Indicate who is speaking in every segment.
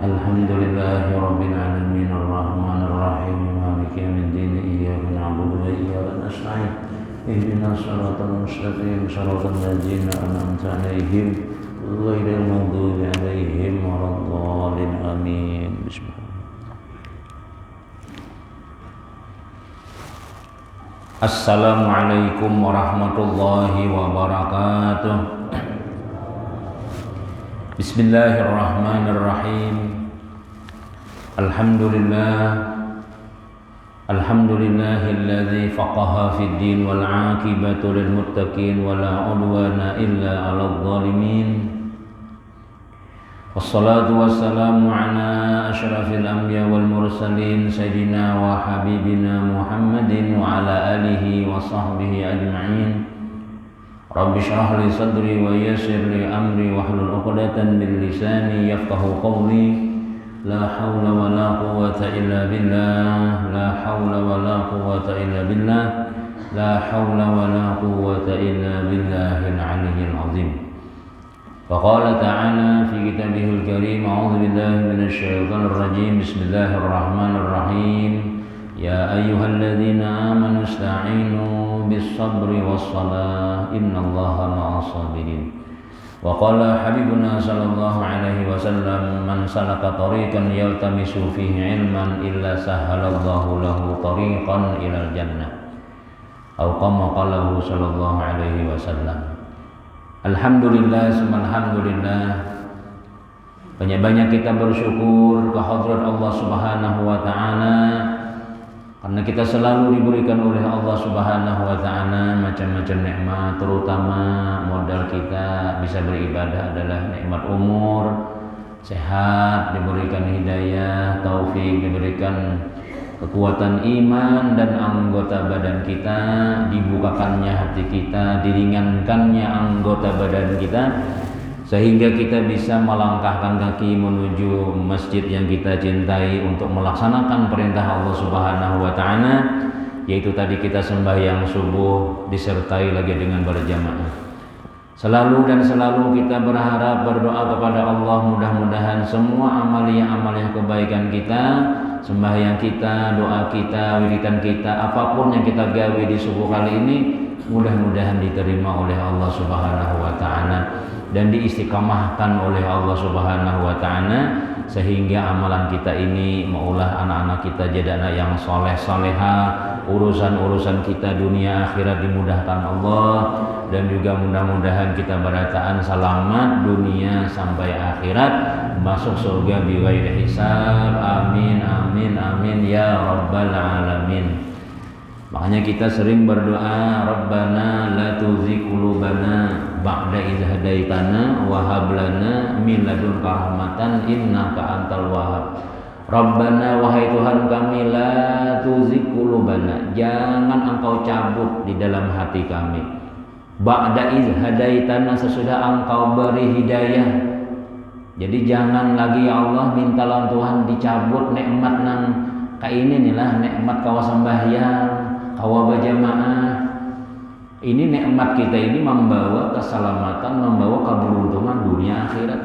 Speaker 1: Alhamdulillahi rabbil alamin arrahmanir rahim maliki yaumiddin iyyaka na'budu wa iyyaka nasta'in ihdinas siratal mustaqim siratal ladzina an'amta 'alaihim ghairil maghdubi 'alaihim waladdallin amin. Bismillah. Assalamualaikum warahmatullahi wabarakatuh. Bismillahirrahmanirrahim. Alhamdulillahilladzi faqaha fid din wal 'aqibatu lil muttaqin wala 'udwana illa 'alal zalimin. Wassalatu wassalamu ala asyrafil anbiya wal mursalin sayyidina wa habibina Muhammadin wa ala alihi wa sahbihi ajma'in. Rabbi shrah li sadri wa yassir li amri wahlul 'uqdatam min lisani yafqahu qawli. La haula wa la quwwata illa billah. La haula wa la quwwata illa billah. La haula wa la quwwata illa billahil 'aliyyil 'azim. Faqala ta'ala fi kitabihil karim a'udzu billahi minasy syaithanir rajim. Bismillahirrahmanirrahim. Ya ayyuhalladzina amanu ista'inu bis-sabri was-salah innallaha ma'as sabirin. Wa qala habibuna sallallahu alaihi wasallam man salaka tariqan yaltamisu fihi ilman illa sahhalallahu lahu tariqan ilal jannah. Atau kama qalahu sallallahu alaihi wasallam. Alhamdulillah summa alhamdulillah. Banyak-banyak kita bersyukur ke hadrat Allah Subhanahu wa taala. Karena kita selalu diberikan oleh Allah Subhanahu wa ta'ala macam-macam nikmat, terutama modal kita bisa beribadah adalah nikmat umur, sehat, diberikan hidayah, taufik, diberikan kekuatan iman dan anggota badan kita, dibukakannya hati kita, diringankannya anggota badan kita, sehingga kita bisa melangkahkan kaki menuju masjid yang kita cintai untuk melaksanakan perintah Allah Subhanahu wa ta'ala, yaitu tadi kita sembahyang subuh disertai lagi dengan berjamaah. Selalu dan selalu kita berharap, berdoa kepada Allah, mudah-mudahan semua amalia kebaikan kita, sembahyang kita, doa kita, wiridan kita, apapun yang kita gawe di subuh kali ini, mudah-mudahan diterima oleh Allah Subhanahu wa ta'ala dan diistiqamahkan oleh Allah Subhanahu wa ta'ala, sehingga amalan kita ini maulah anak-anak kita jadi anak yang soleh-soleha, urusan-urusan kita dunia akhirat dimudahkan Allah, dan juga mudah-mudahan kita berataan selamat dunia sampai akhirat, masuk surga bighairi hisab. Amin amin amin ya rabbal alamin. Makanya kita sering berdoa, Rabbana la tuzigh qulubana ba'da idh hadaitana wa hab lana min ladunka rahmatan innaka antal wahhab. Rabbana, wahai Tuhan kami, la tuzigh qulubana, jangan engkau cabut di dalam hati kami, ba'da idh hadaitana, sesudah engkau beri hidayah. Jadi jangan lagi ya Allah minta lawan Tuhan dicabut nikmat nang kaini inilah nikmat kawasan sembahyang, kawa berjamaah. Ini nikmat kita ini membawa keselamatan, membawa keberuntungan dunia akhirat.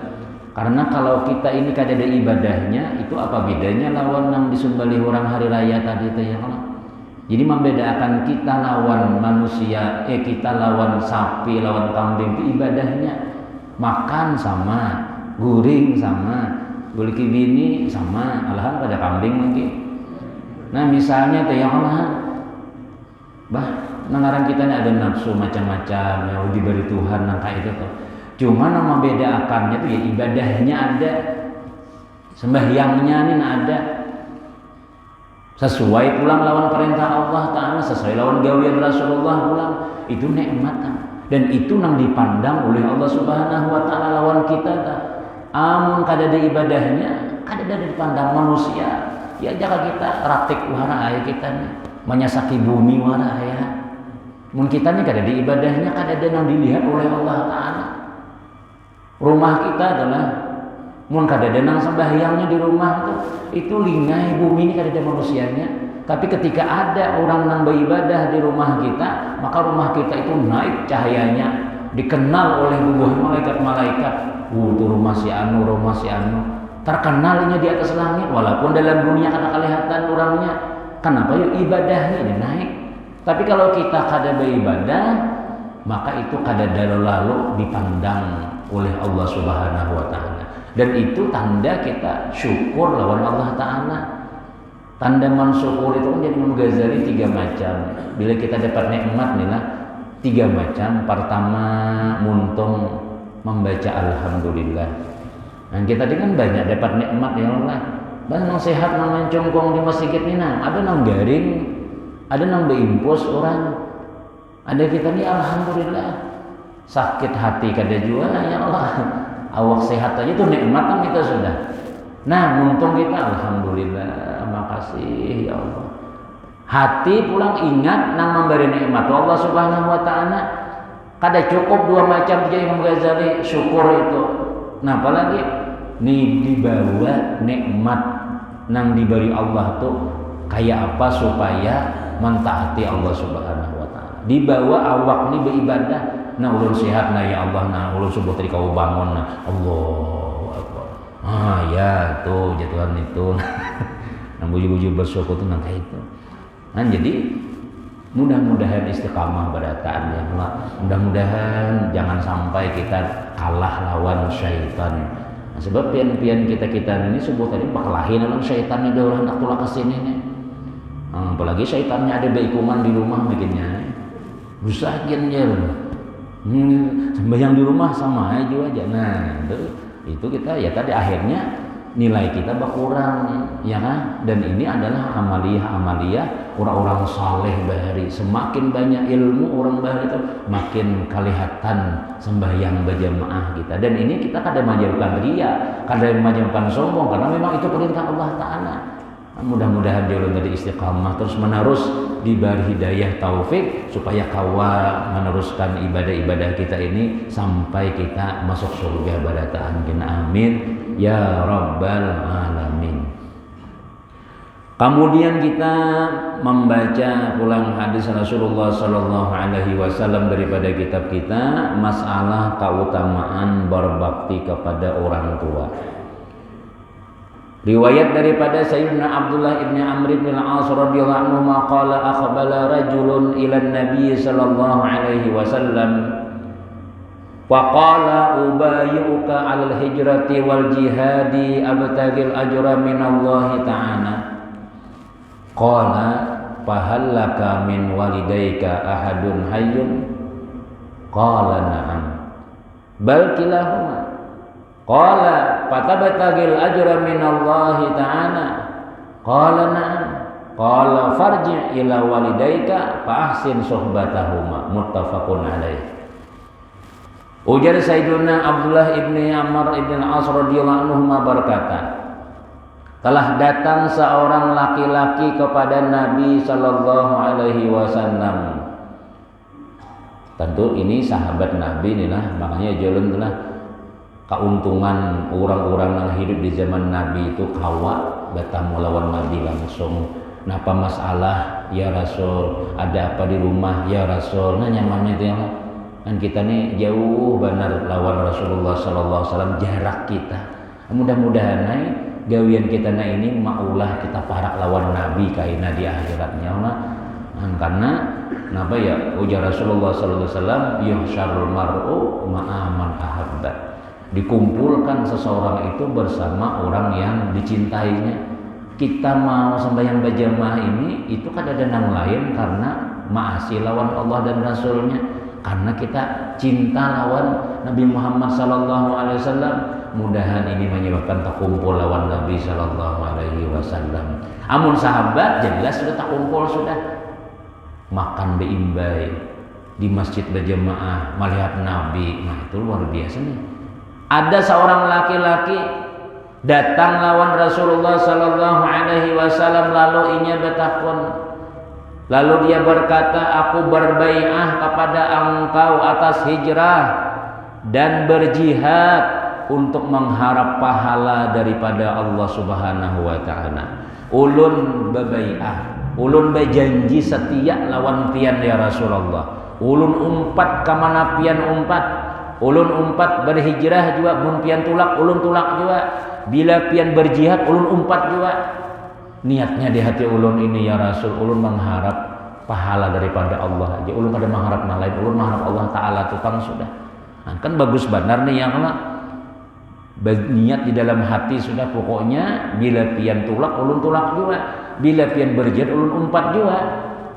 Speaker 1: Karena kalau kita ini kada ada ibadahnya, itu apa bedanya lawan yang disembelih orang hari raya tadi itu ya Allah. Jadi membedakan kita lawan manusia, kita lawan sapi, lawan kambing itu ibadahnya. Makan sama, guring sama, beli bini sama, alhamdulillah pada kambing lagi. Nah misalnya tuh ya Allah, nangaran kita ini ada nafsu macam-macam yang diberi Tuhan nangka itu tuh. Cuma nama beda akannya tuh ya ibadahnya ada, sembahyangnya ini ada, sesuai pulang lawan perintah Allah Ta'ala, sesuai lawan gawian Rasulullah pulang, itu nikmat dan itu nang dipandang oleh Allah Subhanahu wa ta'ala lawan kita tak. Amun kada ada ibadahnya, kada ada dipandang manusia. Ya jaga kita ratik wara aya kita nih, menyasaki bumi wara aya. Mun kita nih kada ada ibadahnya, kada ada nang dilihat oleh Allah Ta'ala. Rumah kita adalah mun kada ada nang sembahyangnya di rumah itu lingai bumi ini kada ada manusianya. Tapi ketika ada orang nang beribadah di rumah kita, maka rumah kita itu naik cahayanya, dikenal oleh bubuh malaikat-malaikat. Itu rumah si anu, terkenalnya di atas langit, walaupun dalam dunia kada kelihatan orangnya. Kenapa yuk ibadahnya ini naik? Tapi kalau kita kada beribadah, maka itu kada lalu dipandang oleh Allah Subhanahu wa taala. Dan itu tanda kita syukur lawan Allah taala. Tanda mensyukur itu kan jadi Imam Ghazali 3 macam. Bila kita dapat nikmat nih lah 3 macam. Pertama, muntung membaca alhamdulillah. Dan kita dengan banyak dapat nikmat ya Allah. Banyak sehat nang mencongkong di masjid ini nang, ada nang garing, ada nang beimpus orang. Ada kita nih alhamdulillah. Sakit hati kada jua ya Allah. Awak sehat aja itu nikmat kan kita sudah. Nah, untung kita alhamdulillah, makasih ya Allah. Hati pulang ingat nang memberi nikmat Allah Subhanahu wa taala. Kada cukup 2 macam jadi Imam Ghazali syukur itu. Nah, apalagi nih dibawa nikmat nang diberi Allah tuh kayak apa supaya mentaati Allah Subhanahu wa taala. Dibawa awak nih beribadah. Nah, ulun sehat nah ya Allah, nah ulun subuh tadi kau bangun nah Allahu Akbar. Ya tuh jatuhan itu. Nah, buju-buju bersyukur tuh nang kayak itu. Nah, jadi mudah-mudahan istiqamah berataan ya Allah. Mudah-mudahan jangan sampai kita kalah lawan syaitan. Nah, sebab pian-pian kita ini subuh tadi bakalahin lawan syaitan nih udah hendak tulak kesini nih. Apalagi syaitannya ada baikuman di rumah bikinnya. Busahin ya. Sembahyang di rumah sama aja. Nah, itu kita ya tadi akhirnya nilai kita berkurang ya kan. Dan ini adalah amaliyah orang-orang saleh bahari. Semakin banyak ilmu orang bahari itu makin kelihatan sembahyang berjamaah kita. Dan ini kita kada majaukan ria, kada majaukan sombong, karena memang itu perintah Allah taala. Mudah-mudahan jalan dari istiqamah terus menerus diberi hidayah taufik supaya kawa meneruskan ibadah-ibadah kita ini sampai kita masuk surga barataan kita. Amin ya rabbal alamin. Kemudian kita membaca ulang hadis Rasulullah sallallahu alaihi wasallam daripada kitab kita, masalah keutamaan berbakti kepada orang tua. Riwayat daripada Sayyidina Abdullah ibn Amr bin al-As radhiyallahu anhu qala aqbala rajulun ila an-nabiy sallallahu alaihi wasallam wa qala ubayyuka 'alal hijrati wal jihadi abtagil ajra min Allah ta'ala. Qala fahallaka min walidayka ahadun hayyun? Qala na'am. Bal kilahuma. Qala fatabtagil ajra min Allah ta'ala. Qala na'am. Qala farji' ila walidayka fa ahsin suhbatahuma. Muttafaqun alaih. Ujar Sayyiduna Abdullah ibni Amr ibn al-As radhiyallahu anhu berkata, telah datang seorang laki-laki kepada Nabi sallallahu alaihi wasallam. Tentu ini sahabat Nabi nih lah, makanya jalan telah keuntungan orang-orang yang hidup di zaman Nabi itu kawa bertemu lawan Nabi langsung. Napa masalah ya Rasul, ada apa di rumah ya Rasul. Nah nyamannya itu yang kan kita nih jauh benar lawan Rasulullah sallallahu alaihi wasallam, jarak kita. Mudah-mudahan gawian kita ini maulah kita parak lawan Nabi kaina di akhiratnya lah. Karena napa ya ujar Rasulullah sallallahu alaihi wasallam yuhsyarul mar'u ma'a man ahabba. Dikumpulkan seseorang itu bersama orang yang dicintainya. Kita mau sembahyang berjamaah ini itu kan ada nang lain karena maasi lawan Allah dan Rasulnya, karena kita cinta lawan Nabi Muhammad sallallahu alaihi wasallam. Mudahan ini menyebabkan tak kumpul lawan Nabi sallallahu alaihi wasallam. Amun sahabat jelas sudah tak kumpul, sudah makan beimbai di masjid berjamaah melihat Nabi. Nah itu luar biasa nih. Ada seorang laki-laki datang lawan Rasulullah sallallahu alaihi wasallam, lalu inya bertakun. Lalu dia berkata, aku berbai'ah kepada engkau atas hijrah dan berjihad untuk mengharap pahala daripada Allah Subhanahu wa taala. Ulun berbai'ah, ulun berjanji setia lawan pian ya Rasulullah. Ulun umpat ke mana pian umpat. Ulun umpat berhijrah juga mun pian tulak ulun tulak juga. bila pian berjihad ulun umpat juga. Niatnya di hati ulun ini ya Rasul, ulun mengharap pahala daripada Allah aja. Ulun kada mengharap lain, ulun mengharap Allah Ta'ala tukang sudah. Nah, kan bagus benar nih yang niat di dalam hati sudah, pokoknya bila pian tulak ulun tulak juga, bila pian berjihad ulun umpat juga.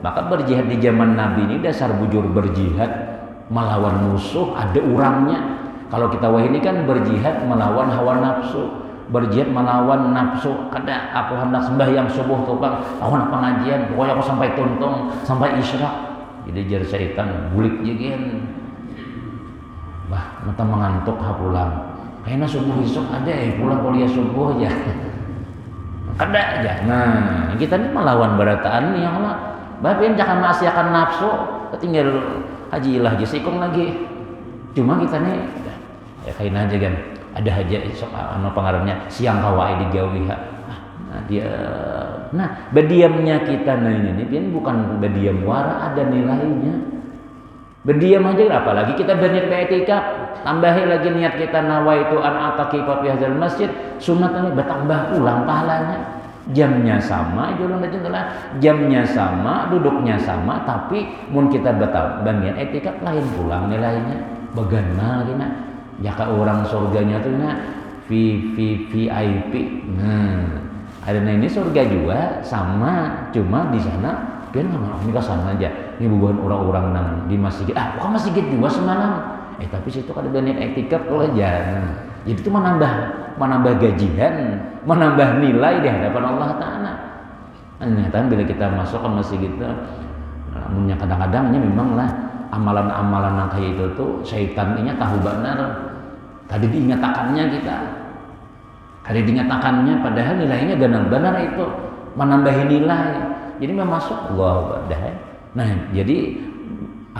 Speaker 1: Maka berjihad di zaman Nabi ini dasar bujur berjihad melawan musuh ada urangnya. Kalau kita ini kan berjihad melawan hawa nafsu, berjihad melawan nafsu. Kada aku hendak sembahyang subuh tukang, aku hendak pengajian, pokoknya aku sampai tuntung sampai isyraq. Jadi jar syaitan bulik jegen. Bah, mata mengantuk ha pulang. Kayaknya subuh besok ada pulang kuliah subuh aja. Kada aja. Nah, kita ini melawan barataan nih yang Allah. Bapak jangan masih akan nafsu, tinggal haji lah sikung lagi. Cuma kita nih ya kain aja kan. Ada aja anu pengarangnya siang kawai digawi. Nah, berdiamnya kita nah ini pian bukan berdiam wara, ada nilainya. Berdiam aja, apalagi kita berniat beriktikaf, tambahi lagi niat kita nawaitu an ataqifa fi hadzal masjid, sunatnya bertambah pulang pahalanya. Jamnya sama, jamnya sama, duduknya sama, tapi mun kita berniat iktikaf lain pulang nilainya. Bagaimana gina? Jaka orang surganya tuh VIP. Nah, ada ini surga juga sama, cuma di sana pian ini sama aja. Ini bukan orang-orang nang di masjid. Bukan masjid juga semalam. Tapi situ kada niat iktikaf kalau aja. Jadi itu menambah gajian, menambah nilai di hadapan Allah Ta'ala. Ternyata bila kita masuk ke masjid itu, kadang-kadangnya memanglah amalan-amalan yang kayak itu tuh syaitannya tahu benar. Tadi diingatakannya kita, tadi diingatakannya, padahal nilainya benar-benar itu menambah nilai. Jadi masuk Allah badai. Nah, jadi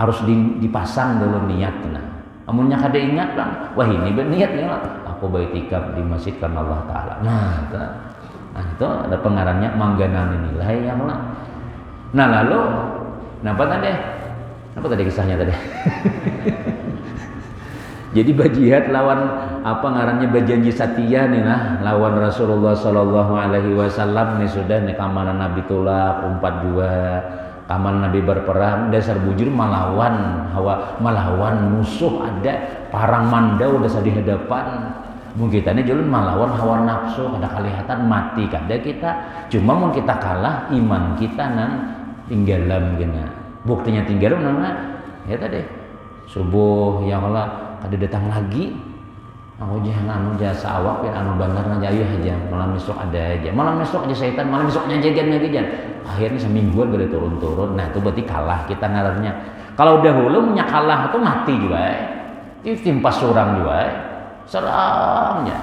Speaker 1: harus dipasang dulu niat. Nah, amunnya kada ingat bang, wah ini berniat nih lah. Aku beriktikaf di masjid karena Allah Ta'ala. Nah, itu ada pengarangnya mangganan nilai yang lah. Nah lalu, apa tadi kisahnya tadi? Jadi berjihad lawan apa ngarannya berjanji setia nih lah, lawan Rasulullah Sallallahu Alaihi Wasallam nih sudah nih kamaran Nabi tulak umpat juga. Kaman Nabi berperang dasar bujur melawan musuh ada parang mandau dasar di hadapan. Mungkin kita ini jalan melawan hawa nafsu kada kelihatan mati kada kita. Cuma mau kita kalah iman kita nang tinggalan gina. Buktinya tinggalan nama ya tadi subuh ya Allah kada datang lagi. Aku jangan jasa awak ya anu benar aja aja malam besok ada aja malam besok aja syaitan malam besoknya jajan lagi jan akhirnya semingguan gak turun-turun. Nah itu berarti kalah kita ngarannya. Kalau dahulu punya kalah itu mati juga itu timpas orang juga serangnya.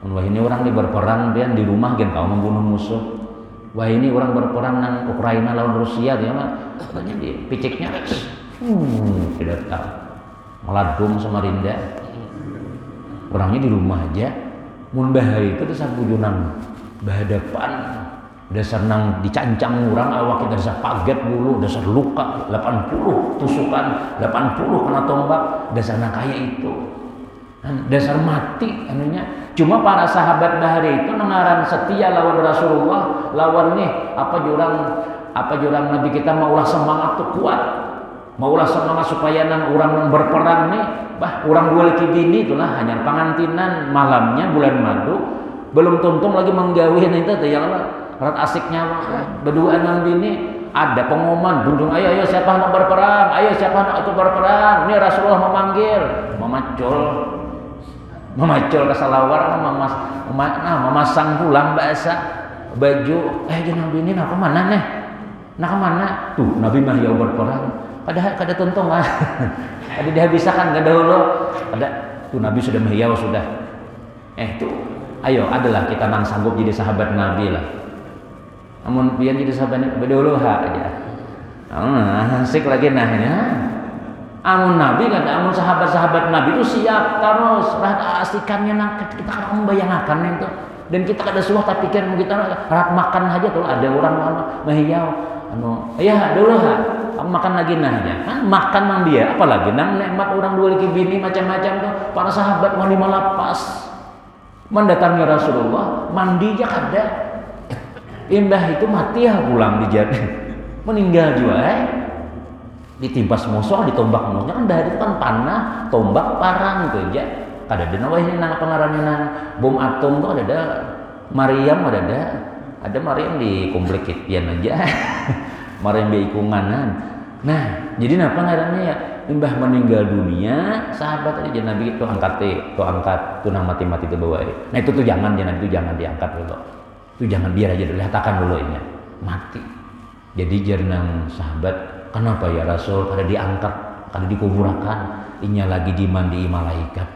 Speaker 1: Wah ini orang di berperang dia di rumah gen kau membunuh musuh. Wah ini orang berperang nang Ukraina lawan Rusia dia mah di piciknya tidak tahu meladung sama Rinda. Orangnya di rumah aja, mun bahaya itu dasar bujunan bahadapan, dasar nang dicancang orang awak kita dasar paget dulu, dasar luka 80 tusukan, 80 kena tombak, dasar nang kaya itu, dasar mati anunya. Cuma para sahabat bahari itu nengaran setia lawan Rasulullah, lawan nih apa jurang Nabi kita maulah semangat tuh kuat, maulah semangat supaya nang orang berperang nih. Orang dua laki bini itulah hanya pengantinan malamnya bulan madu belum tuntung lagi menggawin itu tuh yang rat asiknya berdua nang bini ada pengumuman dudung ayo siapa nak berperang ayo siapa nak itu berperang ini Rasulullah memanggil memacul ke salawar memasang pulang bahasa baju jangan bini nak kemana nih nak kemana tuh Nabi mah ya berperang padahal kada tuntung lah ada dihabiskan gak dahulu ada tuh Nabi sudah menghiau sudah tuh ayo adalah kita nang sanggup jadi sahabat Nabi lah namun pian jadi sahabat Nabi dahulu aja asik lagi nahnya amun Nabi kan amun sahabat-sahabat Nabi itu siap terus rasa asikannya nang kita kadang membayangkan itu dan kita kada suah tapi pikir kita rat makan aja tuh ada orang menghiau dulu makan lagi nahnya kan makan mang dia apalagi nang nikmat orang dua laki bini macam-macam tuh para sahabat mau lima lapas mendatangi Rasulullah, mandi aja kada. Imbah itu mati ya pulang dijadi. Meninggal juga ditimpas musuh, ditombak musuhnya kan dari itu kan panah, tombak, parang gitu aja. Kada ada nawa ini nang pengarannya bom atom tuh ada Maryam ada Maryam di komplek Kitian aja. Maryam di ikunganan. Nah, jadi napa ngarannya ya imbah meninggal dunia, sahabat aja Nabi itu angkat tuh nang mati-mati itu bawa. Nah itu tuh jangan diangkat dulu. Itu jangan biar aja dulu, hatakan dulu ini mati. Jadi jernang sahabat, kenapa ya Rasul kada diangkat, kada dikuburakan, inya lagi dimandi malaikat.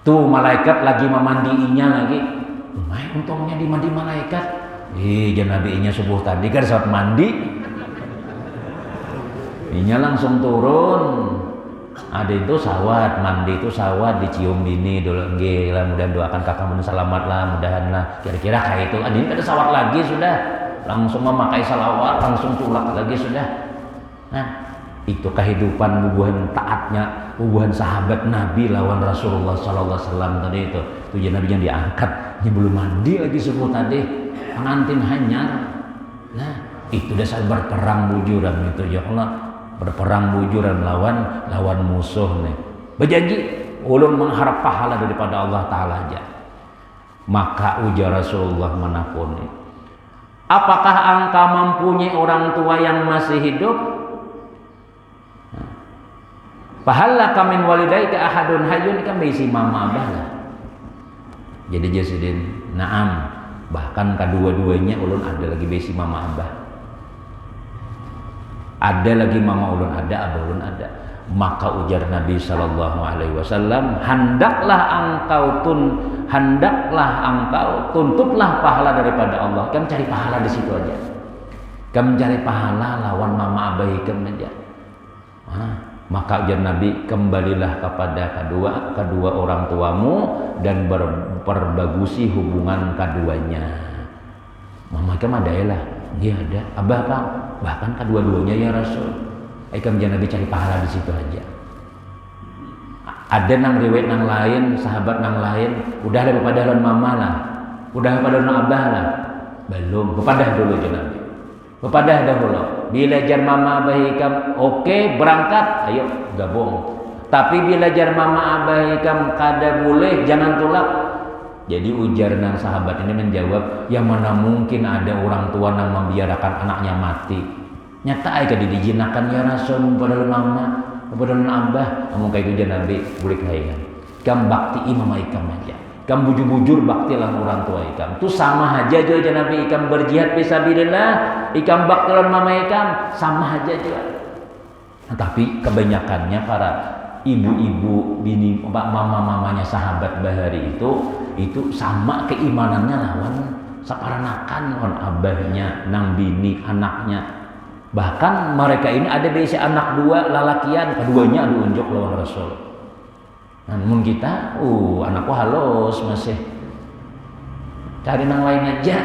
Speaker 1: Tuh malaikat lagi memandiinya lagi. Untungnya dimandi malaikat. Nabi inya subuh tadi kan saat mandi. Inya langsung turun. Ada itu sawat, mandi itu sawat dicium bini dulu nggih lah mudah doakan kakak mun selamat lah mudahan lah kira-kira kayak itu. Adin ada sawat lagi sudah. Langsung memakai salawat, langsung culak lagi sudah. Nah, itu kehidupan hubungan taatnya, hubungan sahabat Nabi lawan Rasulullah sallallahu alaihi wasallam tadi itu. Tujuan Nabi yang diangkat, nya belum mandi lagi subuh tadi. Pengantin hanyar. Nah, itu dasar berperang bujuran itu ya Allah. Berperang bujuran lawan musuh nih. Berjanji ulun mengharap pahala daripada Allah taala aja. Maka ujar Rasulullah manapun nih. Apakah engkau mempunyai orang tua yang masih hidup? Pahala kamin walidaika ahadun hayyun kan bisi mama abah lah. Jadi jasidin naam. Bahkan kedua-duanya ulun ada lagi bisi mama abah. Ada lagi mama ulun ada, abah ulun ada. Maka ujar Nabi sallallahu alaihi wasallam, hendaklah engkau tuntutlah pahala daripada Allah. Kamu cari pahala di situ aja. Kamu cari pahala lawan mama abah kamu aja. Maka ujar Nabi, kembalilah kepada kedua orang tuamu dan berperbagusi hubungan keduanya. Mama kamu ada ya lah, dia ada. Abah apa? Bahkan kedua-duanya ya Rasul. Kamu jangan Nabi cari pahala di situ aja. Ada nang riwayat nang lain, sahabat nang lain, udah ada kepada mama lah, udah kepada abah lah, belum. Kepada dulu aja Nabi. Kepada dahulu. Bila jar mama abah ikam, oke berangkat, ayo gabung. Tapi bila jar mama abah ikam kada boleh, jangan tolak. Jadi ujar nang sahabat ini menjawab, yang mana mungkin ada orang tua nang membiarkan anaknya mati. Nyata aja dijinakan ya Rasul pada mama, pada abah. Kamu kayak gitu Nabi boleh kaitan. Kam bakti imam ikam aja. Kam bujur-bujur bakti lah orang tua ikam. Itu sama aja juga Nabi ikam berjihad fisabilillah, ikam bakti lah mama ikam sama aja juga. Nah, tapi kebanyakannya para ibu-ibu bini mama-mamanya sahabat bahari itu sama keimanannya lawan saparanakan lawan abahnya nang bini anaknya. Bahkan mereka ini ada besi anak dua lalakian, keduanya adu unjuk lawan Rasul. Namun kita, anakku halus masih cari nang lain aja.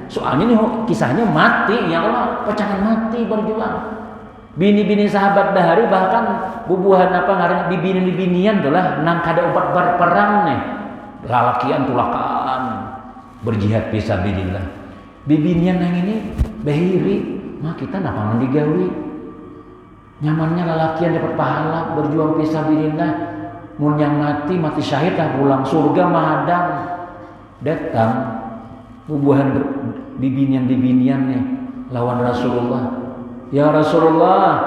Speaker 1: Soalnya nih kisahnya mati, ya Allah, pecahan mati berjuang. Bini-bini sahabat bahari bahkan bubuhan apa ngarannya bibinian tuh lah nang kada obat berperang nih. Lalakian tulakaan berjihad fisabilillah. Bibinian yang ini bahiri. Mah kita napa digawi nyamannya lelakian dapat pahala berjuang fisabilillah mun yang mati syahid lah pulang surga mahadang datang bubuhan bibinian nih lawan Rasulullah. Ya Rasulullah,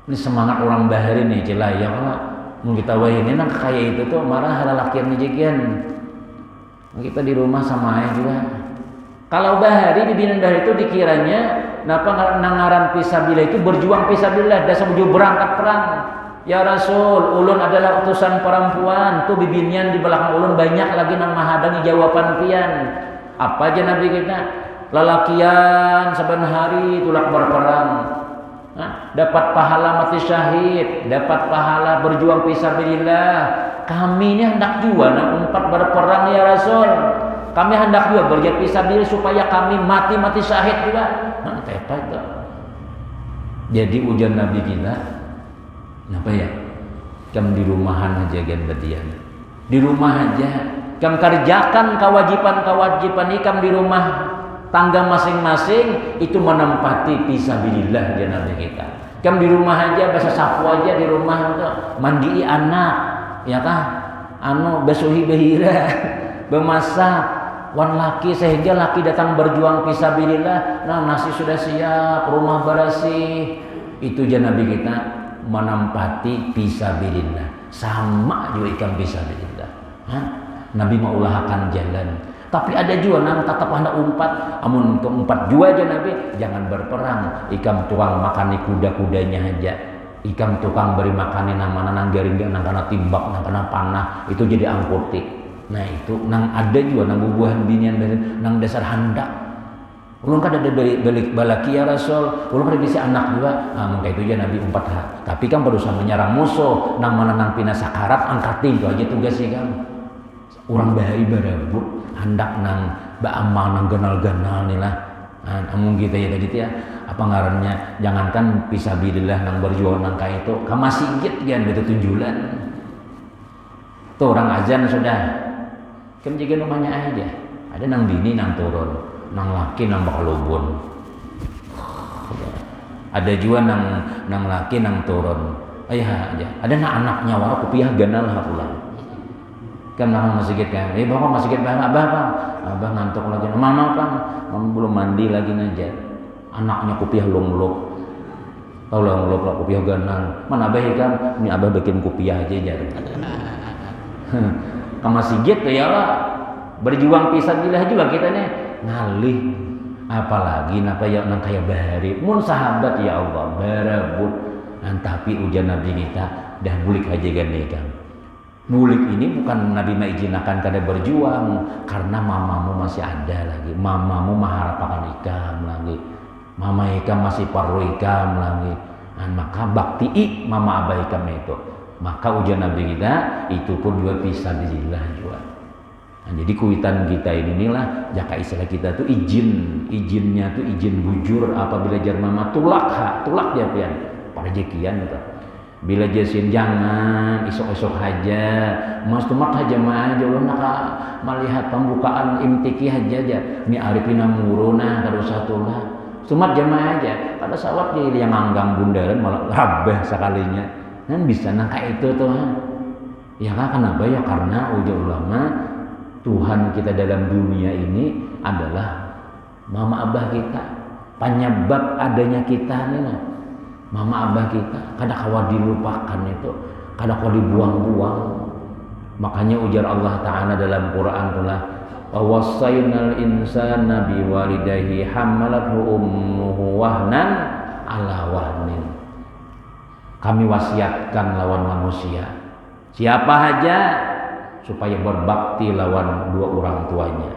Speaker 1: ini semangat orang bahari nih celah ya Allah mun kita ini nang kayak itu tuh marah lelakian ngejegian kita di rumah sama aja juga. Kalau bahari bibinian bahari itu dikiranya napa nangaran fisabilillah itu berjuang fisabilillah dasar berjuang berangkat perang. Ya Rasul, ulun adalah utusan perempuan, tuh bibinian di belakang ulun banyak lagi nang mahadangi jawaban pian. Apa aja Nabi kita? Lalakian saban hari tulak berperang. Dapat pahala mati syahid, dapat pahala berjuang fisabilillah. Kami ini hendak juga nang umpat berperang ya Rasul. Kami hendak juga berjihad fisabilillah supaya kami mati syahid juga. Tepat itu. Jadi ujian Nabi kita, apa ya? Kamu di rumahan aja gan badian. Di rumah aja, Ikam kerjakan kewajiban-kewajiban ikam di rumah tangga masing-masing, itu menempati fisabilillah ya Nabi kita. Ikam di rumah aja, bahasa sapu aja di rumah itu, mandi anak, ya kah? Besuhi behira, bemasak, wan laki sehingga laki datang berjuang fisabilillah. Nah, nasi sudah siap, rumah bersih. Itu ya Nabi kita menempati fisabilillah. Sama juga ikam fisabilillah. Nabi mau ulahkan jalan. Tapi ada juga nang tetap hendak umpat. Amun keempat jua aja Nabi, jangan berperang. Ikam tukang makani kuda-kudanya aja. Ikam tukang beri makani nang garing nang kana timbak, nang kana panah, itu jadi angkuti. Nah itu nang ada juga nang bubuhan binian nang dasar handak. Ulun kada ada balik balaki ya Rasul, ulun kada bisa anak juga. Maka itu aja Nabi umpat. Tapi kan berusaha menyerang musuh, nang mana nang pina sakarat angkatin itu aja tugas ikam. Orang bahari barabut hendak nang baamal nang ganal-ganal nih lah. Amun kita ya tadi ya apa ngarannya, jangankan fisabilillah nang berjuang nang kayak itu ka masjid kan gitu tunjulan. Tuh orang azan sudah. Kan jaga rumahnya aja. Ada nang dini nang turun, nang laki nang bakalubun. Ada juga nang laki nang turun. Ayah aja. Ada nang anaknya wara kupiah ganal hapulah. Kan nama masjid kan, bapak masjid abah ngantuk lagi, mama kan, belum mandi lagi aja, anaknya kupiah longlok, kalau longlok lah kupiah ganal, mana abah kan, ini abah bikin kupiah aja jadi, ke masjid tuh ya lah, berjuang fisabilillah juga kita nih, ngalih, apalagi napa ya nang kayak bahari, mun sahabat ya Allah, barabut, tapi ujian Nabi kita, dah bulik aja kan. Bulik ini bukan Nabi mengizinkan kada berjuang karena mamamu masih ada lagi, mamamu maharapakan ikam lagi, mama ikam masih perlu ikam lagi, maka bakti mama abah ikam itu, maka ujian Nabi kita itu pun juga fisabilillah juga. Jadi kuitan kita inilah jaka istilah kita tuh izinnya tuh izin bujur apabila jar mama tulak dia pian pada jekian itu. Bila jasin jangan esok-esok aja, mas tumak aja mah aja, ulun nak melihat pembukaan imtiki aja. Ini arifina muruna kada usah tulah. Sumat jamaah aja. Pada sawat dia yang nganggang bundaran malah rabah sekalinya. Kan bisa nang kayak itu tuh. Ya kan kenapa ya? Karena ujar ulama Tuhan kita dalam dunia ini adalah mama abah kita. Penyebab adanya kita nih nah. Mama abah kita kada kawa dilupakan itu, kada kawa dibuang-buang. Makanya ujar Allah Ta'ala dalam Quran itulah wassaynal insana biwalidayhi hamalathu ummuhu wahnan ala wahnin. Kami wasiatkan lawan manusia siapa aja supaya berbakti lawan dua orang tuanya.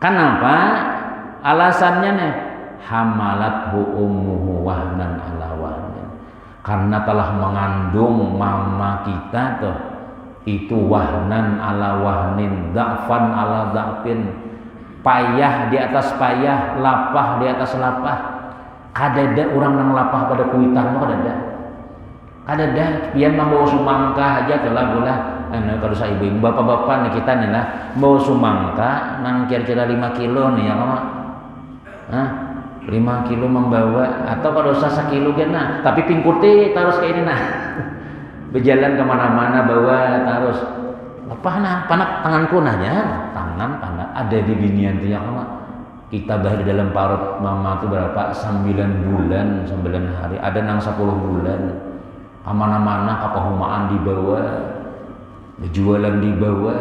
Speaker 1: Kenapa? Alasannya nih hamalathu ummuhu wahnan ala wahnin, karena telah mengandung mama kita tuh itu wahnan ala wahnin, da'fan ala da'fin, payah di atas payah, lapah di atas lapah. Kadada orang nang lapah pada kuitan mah kadada pian mah bawa sumangka aja telah bola kalau saya ibu bapak-bapak nih kita nih lah bawa sumangka nang kira-kira 5 kilo nih ya mama 5 kilo membawa atau kalau usah 1 kilo kan nah tapi pingkuti terus kayak ini nah berjalan kemana-mana bawa terus apa nah panak tanganku nanya tangan ada di binian tuh ya mama kita bahas di dalam parut mama itu berapa 9 bulan 9 hari ada nang 10 bulan kemana-mana kepahumaan dibawa berjualan dibawa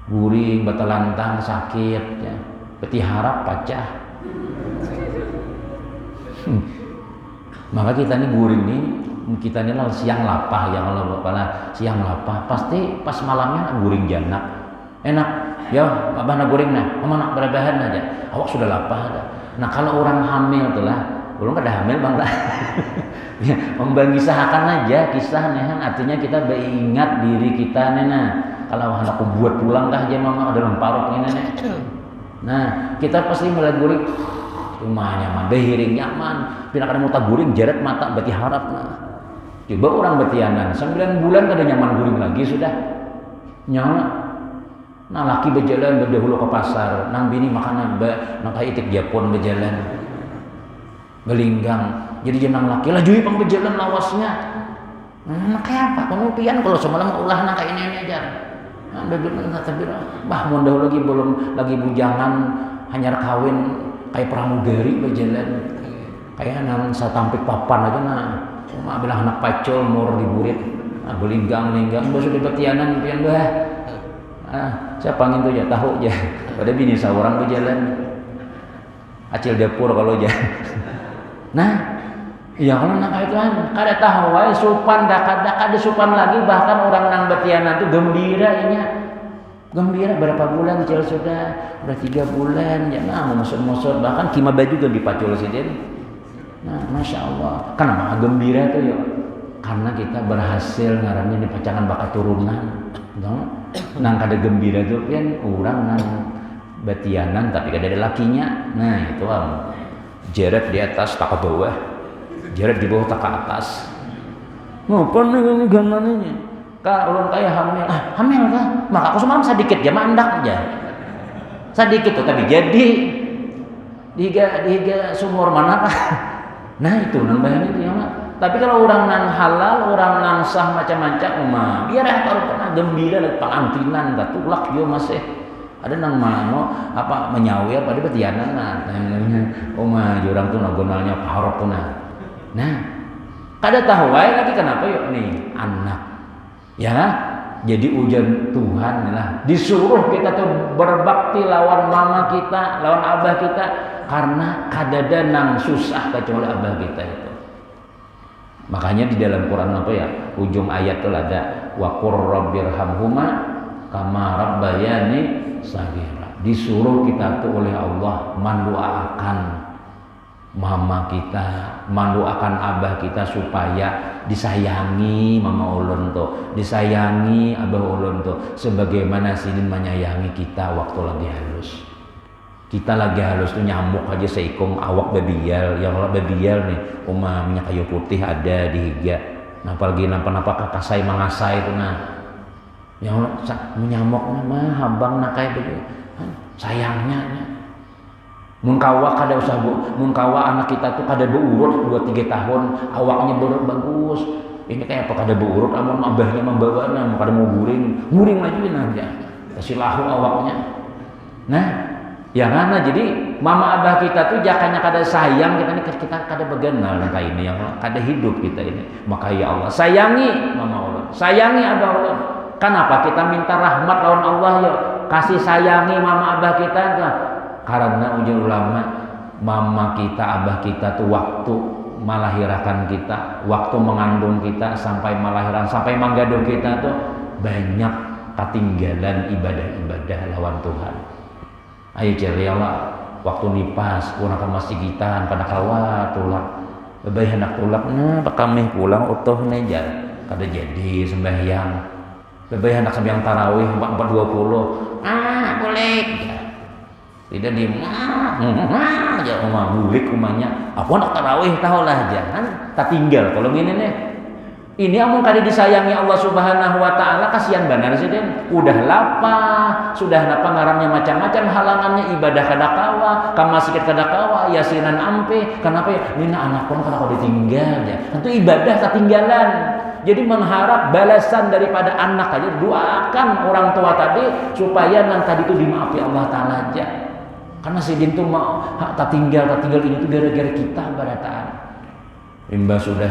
Speaker 1: guring batalantang sakit ya peti harap pacah. Maka kita ini guring nih, kita ini lah siang lapah ya kalau bapak siang lapah pasti pas malamnya guring janak enak ya abah nak guring nah mama nak berebahan aja awak sudah lapah ada. Nah kalau orang hamil tuh lah belum ada hamil bang lah ya, membangisahkan aja kisahnya kan artinya kita beringat diri kita nih nah kalau anakku buat pulang kah aja mama ada lemparok ini nih. Nah kita pasti mulai guring rumah nyaman, behiring nyaman, pindah kada muta guring jarak mata berarti harap nah. Coba orang betianan 9 bulan kada nyaman guring lagi sudah. nyala nah laki berjalan berdahulu ke pasar nang bini makan nang itik Japon berjalan belinggang jadi jenang laki lajui pang berjalan lawasnya nah kayak apa pengupian kalau semalam ulah nang kayak ini aja nah begitu tapi bah mun dahulu lagi bujangan hanya kawin kayak pramugari berjalan kayak nang satampik papan aja nah cuma bilang anak pacul mur diburit nah belinggang bos udah betianan impian bah siapa angin tuh ya tahu aja pada bini seorang berjalan acil dapur kalau aja nah ya kalau nak itu kan kada tahu wae supan kada supan lagi bahkan orang nang betianan tuh gembira berapa bulan acil sudah 3 bulan ya nah musut bahkan kima baju juga dipacul sidin nah masya Allah kenapa gembira tuh ya karena kita berhasil ngaranin di pacangan bakat turunan nang kada gembira tuh kan orang nang batianan tapi kada ada lakinya nah itu jeret di atas tak ke bawah jeret di bawah tak ke atas ngapain nih ganannya kak ulun kayak hamil kah maka aku semalam sedikit ya mandak aja sedikit tuh tapi jadi diga sumur mana kah nah itu nang bahan itu ya mak tapi kalau orang nang halal, orang nang sah macam-macam, biar kalau pernah gembira dan pangantinan, tak tulak yo masih ada nang mano apa menyawir pada betianan nah jurang tuh nagonalnya paharok tuh nah kada tahu lagi kenapa yuk nih anak ya jadi ujian Tuhan lah disuruh kita tuh berbakti lawan mama kita, lawan abah kita karena kadada nang susah kecuali abah kita itu. Makanya di dalam Quran apa ya ujung ayat itu ada wa qur rabbirhamhuma kama rabbayani shaghira disuruh kita tuh oleh Allah mendoakan mama kita mendoakan abah kita supaya disayangi mama ulun tuh disayangi abah ulun tuh sebagaimana sidin menyayangi kita waktu lagi halus kita lagi halus tuh nyamuk aja seikung awak babial yang babial nih minyak kayu putih ada di higa nah apalagi napa kakasai mangasai itu nah yang menyamuk mah habang nak kayak begitu sayangnya mun kawa kada usah mun kawa anak kita tuh kada beurut 2-3 tahun awaknya bagus ini kayak apa kada beurut amun abahnya membawa nah kada mau guring lagi aja kasih lahu awaknya nah ya karena jadi mama abah kita tuh jakanya kada sayang kita kada begenal nang kayak ini yang kada hidup kita ini maka ya Allah sayangi mama Allah sayangi abah Allah kenapa kita minta rahmat lawan Allah ya kasih sayangi mama abah kita kan karena ujian ulama mama kita abah kita tuh waktu melahirkan kita waktu mengandung kita sampai melahirkan sampai manggadung kita tuh banyak ketinggalan ibadah-ibadah lawan Tuhan. Ayo cari Allah waktu nipas pulang ke masjid kita pada kawa tulak lebih hendak tulak nah kami pulang utuh neja kada jadi sembahyang lebih hendak sembahyang tarawih 420 boleh tidak di ya bulik umanya aku nak tarawih tahulah jangan tak tinggal kalau gini nih ini amun kada disayangi Allah Subhanahu wa taala kasihan benar sih Den. Udah lapar, sudah napa ngarannya macam-macam halangannya ibadah kada kawa, kama sikit kada kawa, yasinan ampe. Kenapa ya? Nina anak pun kada ditinggal ya. Tentu ibadah ketinggalan. Jadi mengharap balasan daripada anak aja doakan orang tua tadi supaya nang tadi itu dimaafi Allah taala aja. Karena sidin tuh mau tak tinggal ini tuh gara-gara kita barataan. Imba sudah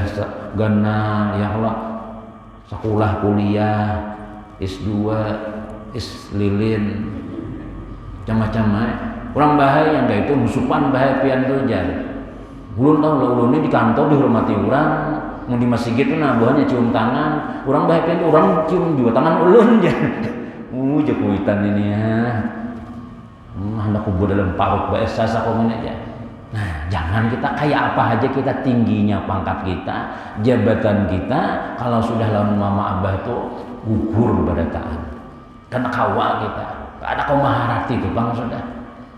Speaker 1: genal ya Allah sekolah kuliah S2 lilin macam-macam orang bahaya yang kayak itu musuhan bahaya pian tuh jar ulun tahu lah ulun ini di kantor dihormati orang mau di masjid itu nah buahnya cium tangan orang bahaya pian orang cium juga tangan ulun jar jakuitan ini ya hendak kubur dalam parut bahasa sakomen aja. Nah, jangan kita kayak apa aja kita tingginya pangkat kita, jabatan kita, kalau sudah lawan mama abah tuh gugur pada taat. Karena kawa kita, ada kau maharati itu bang sudah.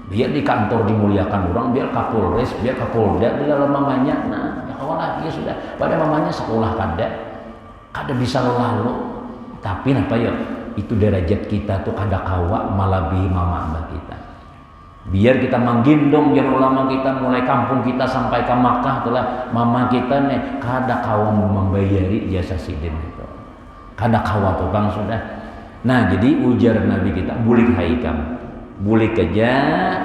Speaker 1: Biar di kantor dimuliakan orang, biar kapolres, biar kapolda, biar lawan mamanya. Nah, ya kawan lagi sudah. Pada mamanya sekolah kada bisa lalu. Tapi apa ya? itu derajat kita tuh kada kawa malabihi mama abah kita. Biar kita manggendong jar ulama kita mulai kampung kita sampai ke Makkah telah mama kita nih kada kawa membayari jasa sidin itu. Kada kawa tuh bang sudah. Nah jadi ujar Nabi kita bulik haikam. Bulik aja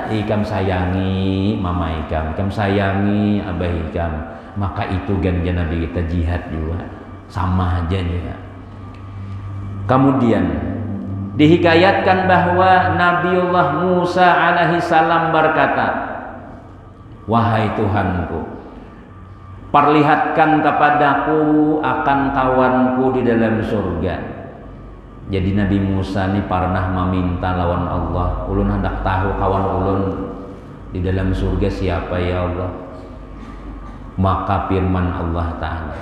Speaker 1: ikam sayangi mama ikam sayangi abah ikam. Maka itu ganja Nabi kita jihad juga. Sama aja juga. Kemudian dihikayatkan bahwa Nabiullah Musa alaihi salam berkata, wahai Tuhanku, perlihatkan kepadaku akan kawanku di dalam surga. Jadi Nabi Musa ini pernah meminta lawan Allah, ulun hendak tahu kawan ulun di dalam surga siapa ya Allah. Maka firman Allah Ta'ala,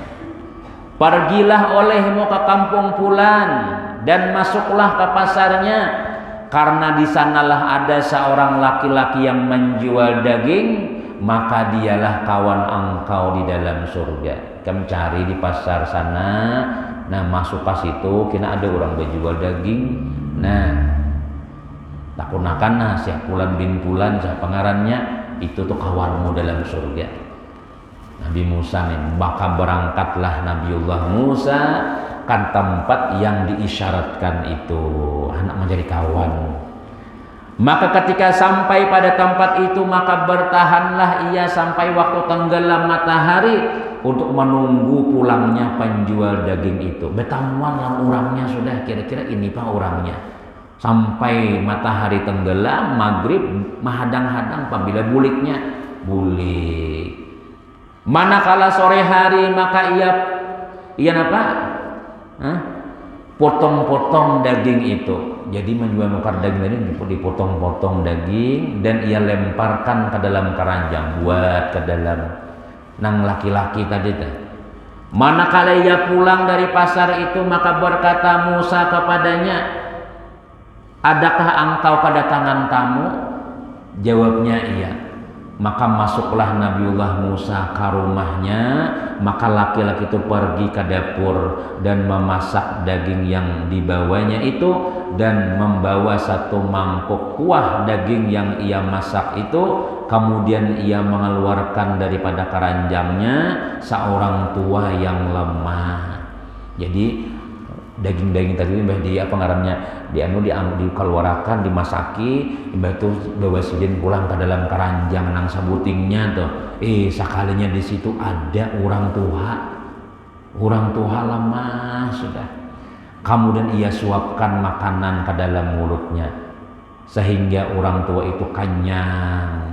Speaker 1: pergilah olehmu ke kampung fulan dan masuklah ke pasarnya, karena di sanalah ada seorang laki-laki yang menjual daging, maka dialah kawan engkau di dalam surga. Kamu cari di pasar sana, nah masuk ke situ, kena ada orang berjual daging, nah takunakan nah siap Fulan bin Fulan siapa pengarannya, itu tuh kawanmu dalam surga. Nabi Musa nih, maka berangkatlah Nabiullah Musa kan tempat yang diisyaratkan itu, anak menjadi kawan. Maka ketika sampai pada tempat itu, maka bertahanlah ia sampai waktu tenggelam matahari untuk menunggu pulangnya penjual daging itu. Betamuan lah orangnya sudah, kira-kira ini pak orangnya. Sampai matahari tenggelam, maghrib menghadang-hadang apabila buliknya bulik. Manakala sore hari maka ia apa? Potong-potong daging itu. Jadi menjual nukar daging ini dipotong-potong daging dan ia lemparkan ke dalam keranjang, buat ke dalam nang laki-laki tadi teh. Manakala ia pulang dari pasar itu maka berkata Musa kepadanya, adakah engkau kedatangan tamu? Jawabnya iya. Maka masuklah Nabiullah Musa ke rumahnya, maka laki-laki itu pergi ke dapur dan memasak daging yang dibawanya itu, dan membawa satu mangkuk kuah daging yang ia masak itu. Kemudian ia mengeluarkan daripada keranjangnya seorang tua yang lemah. Jadi daging-daging tadi mbah di apa ngarannya dikeluarkan, dimasaki, mbah itu bawa sidin pulang ke dalam keranjang nang sabutingnya tuh. Sekalinya di situ ada orang tua lemah sudah. Kemudian ia suapkan makanan ke dalam mulutnya sehingga orang tua itu kenyang.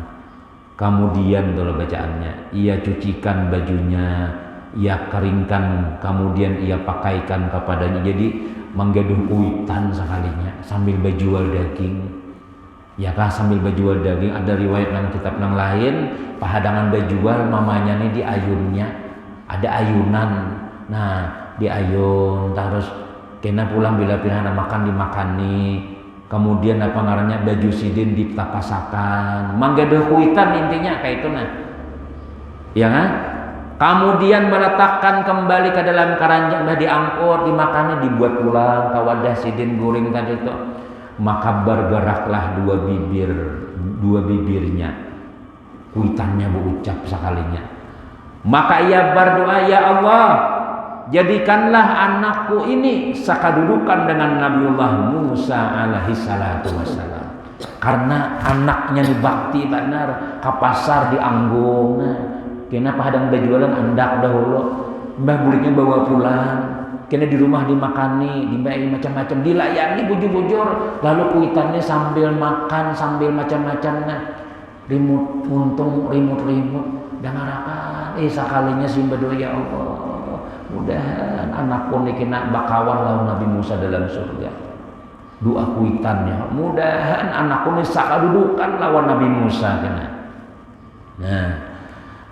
Speaker 1: Kemudian tuh bacaannya, ia cucikan bajunya, ia keringkan, kemudian ia pakaikan kepadanya. Jadi menggaduh kuitan sekalinya sambil berjual daging. Ya kah sambil berjual daging, ada riwayat nang kitab nang lain pahadangan berjual mamanya nih di ayunnya ada ayunan. Nah di ayun terus kena pulang bila pilihan makan dimakani. Kemudian apa ngarannya baju sidin ditapasakan, menggaduh kuitan intinya kayak itu nah. Ya kan? Kemudian meletakkan kembali ke dalam keranjang, diangkut, dimakannya, dibuat pulang ke wadah sidin guring tadi itu. Maka bergeraklah dua bibirnya, kuitannya berucap sekalinya. Maka ia berdoa, ya Allah, jadikanlah anakku ini sakadudukan dengan Nabiullah Musa alaihi salatu wassalam. Karena anaknya dibakti benar, ke pasar dianggung. Kenapa hadang berjualan andak dahulu, mbah buliknya bawa pulang, kena di rumah dimakani, dibayar macam-macam, dilayani bujur-bujur, lalu kuitannya sambil makan, sambil macam-macam, nah, rimut, dangarakan, sekalinya simba doa ya Allah, mudahan anakku ini kena bakawan lawan Nabi Musa dalam surga. Doa kuitannya, mudahan anakku ini sakadudukan lawan Nabi Musa kena. Nah.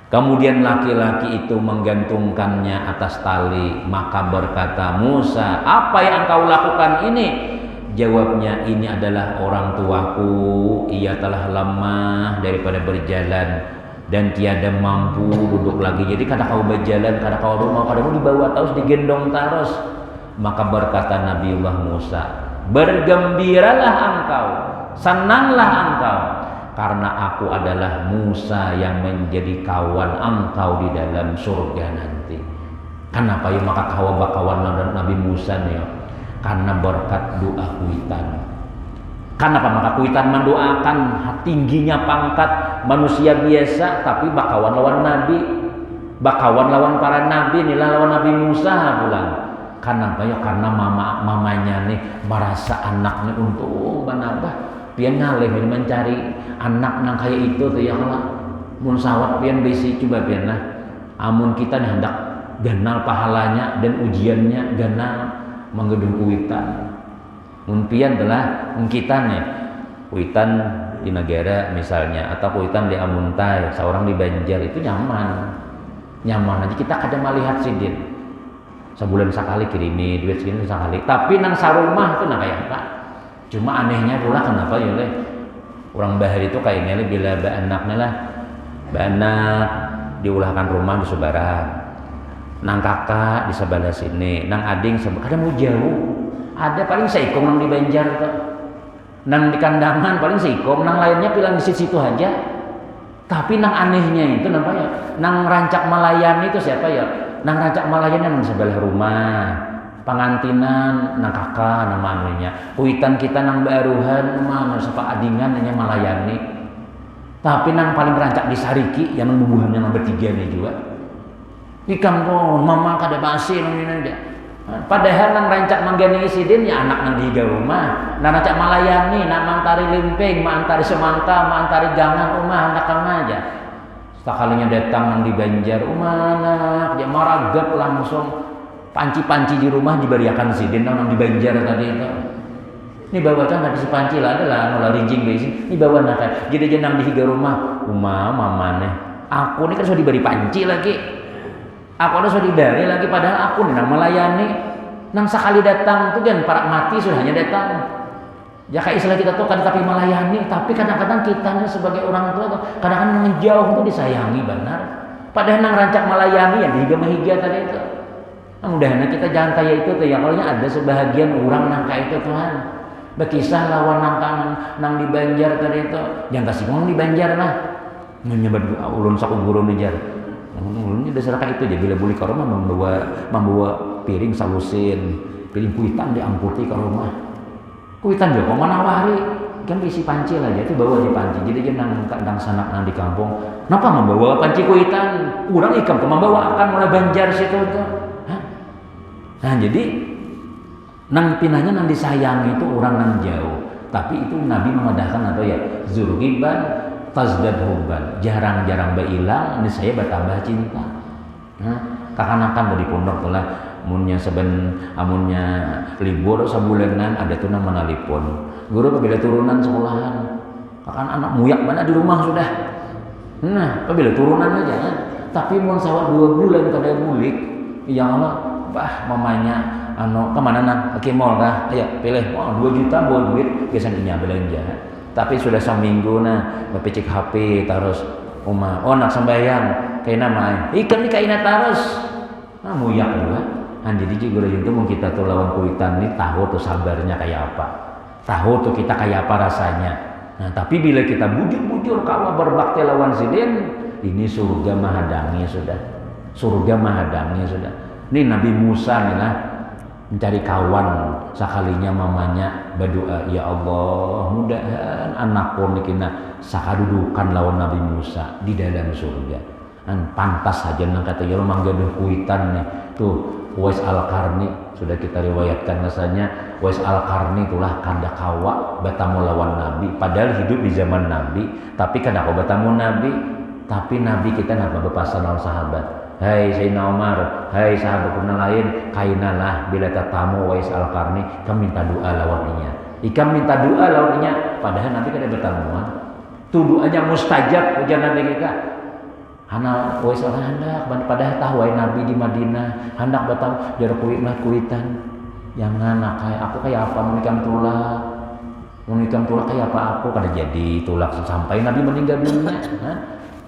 Speaker 1: Kemudian laki-laki itu menggantungkannya atas tali, maka berkata Musa, apa yang engkau lakukan ini? Jawabnya, ini adalah orang tuaku, ia telah lemah daripada berjalan dan tiada mampu duduk lagi. Jadi kada kau berjalan, kada kau rumah, kada mau dibawa terus, digendong terus. Maka berkata Nabiullah Musa, bergembiralah engkau, senanglah engkau, karena aku adalah Musa yang menjadi kawan engkau di dalam surga nanti. Kenapa ya maka kawan Nabi Musa nih? Karena berkat doa kuitan. Kenapa maka kuitan mendoakan tingginya pangkat manusia biasa, tapi bakawan lawan Nabi, bakawan lawan para Nabi, inilah lawan Nabi Musa pulang. Kenapa ya? Karena mamanya nih merasa anaknya untuk menambah. Pian ngalih mencari anak nang kayak itu tuh ya kalau mun sawat pian besi coba pian lah. Amun kita nih hendak ganal pahalanya dan ujiannya ganal menggedung kuitan. Mun pian telah kita nih kuitan di negara misalnya atau kuitan di Amuntai, seorang di Banjar itu nyaman aja kita kadang melihat sidin. Sebulan sekali kirimi duit segini sekali. Tapi nang sarumah itu nah kayak apa? Cuma anehnya pula kenapa ya orang bahar itu kayaknya bila anaknya lah anak diulahkan rumah di Subaran, nang kakak di sebelah sini, nang ading kadang mau jauh, ada paling seikong nang di Banjar tuh, nang di Kandangan paling seikong, nang lainnya pilang di situ aja. Tapi nang anehnya itu namanya nang Rancak Malayan itu siapa ya? Nang Rancak Malayan yang di sebelah rumah. Pangantinan nang kakak nang manunya kuitan kita nang baruhan mana sapa adingan nanya Malayani, tapi nang paling rancak di Sariki yang nang bubuhannya nang bertiga nih juga di kampung mama kada basi nang ini dia. Padahal nang rancak manggani isidin ya anak nang dihiga rumah, nang rancak Malayani nang mantari limping mantari semangka mantari gangan rumah anak kang aja sekalinya datang nang di Banjar anak dia maragap langsung panci-panci di rumah diberiakan sidin nang di Banjar tadi itu. Ini bawa kan habis panci lah adalah ngolah rinjing besi. Ini bawa nak jadi jenang di higa rumah. Mama nih. Aku ini kan sudah diberi panci lagi. Aku sudah diberi lagi padahal aku nih nang melayani. Nang sekali datang tuh kan para mati sudah hanya datang. Ya kayak istilah kita tuh kan tapi melayani, tapi kadang-kadang kita sebagai orang tua kadang-kadang menjauh itu disayangi benar. Padahal nang rancak melayani ya dihiga tadi itu. Mudah-mudahan kita jangan kayak itu tuh ya. Kalau ada sebahagian orang nang kayak itu Tuhan berkisah lawan nang di Banjar tadi itu jangan kasih ngomong di Banjar lah menyebar ulun saku guru nijar ulunnya dasar kayak itu aja bila boleh ke rumah membawa piring salusin piring kuitan diangkuti ke rumah kuitan juga mana wari kan isi panci lah itu bawa di panci jadi dia nang sanak nang di kampung kenapa membawa panci kuitan orang ikam ke membawa akan mulai Banjar situ tuh. Nah jadi nang pinanya nang disayangi itu orang nang jauh, tapi itu Nabi memadahkan atau ya zurgiban tazdad hubban jarang-jarang bailang ini saya bertambah cinta. Nah, kakanakan dari pondok lah amunnya amunnya libur sebulanan ada tuh nang menelpon guru apabila turunan sekolahan akan anak muyak mana di rumah sudah. Nah apabila turunan aja kan, tapi mau sawat 2 bulan kada bulik ya Allah. Bah mamanya kemana nang ke mall kah ayo pilih 2 juta buat duit biasanya belanja tapi sudah seminggu nah bapecek HP terus oma nak sembayang kayak nama ikan nih kainat terus nah muyak juga jadi juga itu mau kita tuh lawan kuitan nih tahu tuh sabarnya kayak apa tahu tuh kita kayak apa rasanya nah tapi bila kita bujur kawa berbakti lawan sidin ini surga mahadangnya sudah ini Nabi Musa nih lah mencari kawan sekalinya mamanya berdoa ya Allah mudahan anakku nikina sakadudukan lawan Nabi Musa di dalam surga kan pantas saja nang kata ya manggaduh kuitan nih tuh Uwais Al-Qarni sudah kita riwayatkan rasanya Uwais Al-Qarni itulah kanda kawa bertamu lawan Nabi padahal hidup di zaman Nabi tapi kada kau bertamu Nabi tapi Nabi kita napa berpasan lawan sahabat. Hai Sayyidina Umar, hai sahabat pernah lain, kainalah bila tatamu Uwais Al-Qarni, kami minta doa lawannya. Ikam minta doa lawannya, padahal Nabi kada bertamuan. Tu doanya mustajab ujar Nabi kita. Hana Uwais Al-Qarni hendak, padahal tahu Nabi di Madinah, hendak bertamu jarak kuitan. Jangan kayak aku kayak apa menikam tulak kayak apa aku kada jadi tulak sampai Nabi meninggal dunia.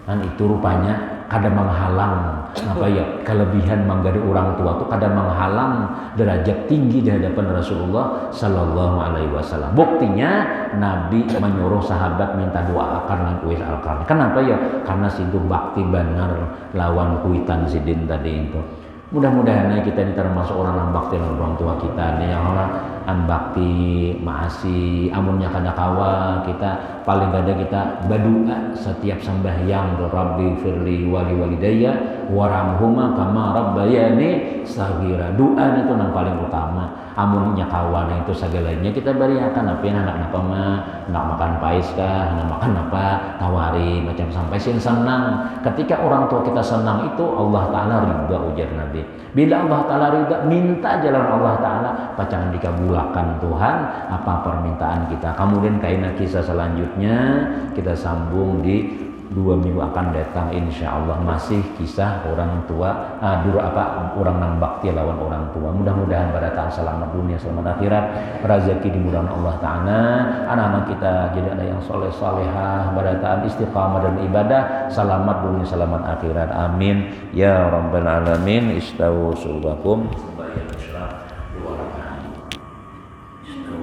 Speaker 1: Kan itu rupanya kada menghalang apa ya kelebihan manggari orang tua tuh kada menghalang derajat tinggi di hadapan Rasulullah sallallahu alaihi wasallam. Buktinya Nabi menyuruh sahabat minta doakan lang kuis al-Qarni. Kenapa ya? Karena situ bakti benar lawan kuitan sidin tadi itu. Mudah-mudahan kita ini termasuk orang yang bakti dengan orang tua kita nih, yang orang an bakti maasi amunnya kada kawa kita paling kada kita berdoa setiap sembahyang Rabbi firli wali walidayya waramhuma kama rabbayani saghira. Doa itu yang paling utama. Amunnya kawan itu segalanya kita beriakan apa yang anak apa mah nak makan pais kah, nak makan apa tawari macam sampai sih senang. Ketika orang tua kita senang itu Allah Ta'ala ridha, ujar Nabi. Bila Allah Ta'ala ridha, minta jalan Allah Ta'ala pacangan dikabulkan Tuhan apa permintaan kita. Kemudian kaina kisah selanjutnya kita sambung di 2 minggu akan datang insya Allah, masih kisah orang tua orang nang bakti lawan orang tua. Mudah-mudahan pada tahun selamat dunia selamat akhirat, rezeki dimudahkan Allah Ta'ala, anak-anak kita jadi ada yang soleh salehah, pada tahun istiqamah dan ibadah, selamat dunia selamat akhirat, amin ya rabbal alamin. Istawu sulbakum.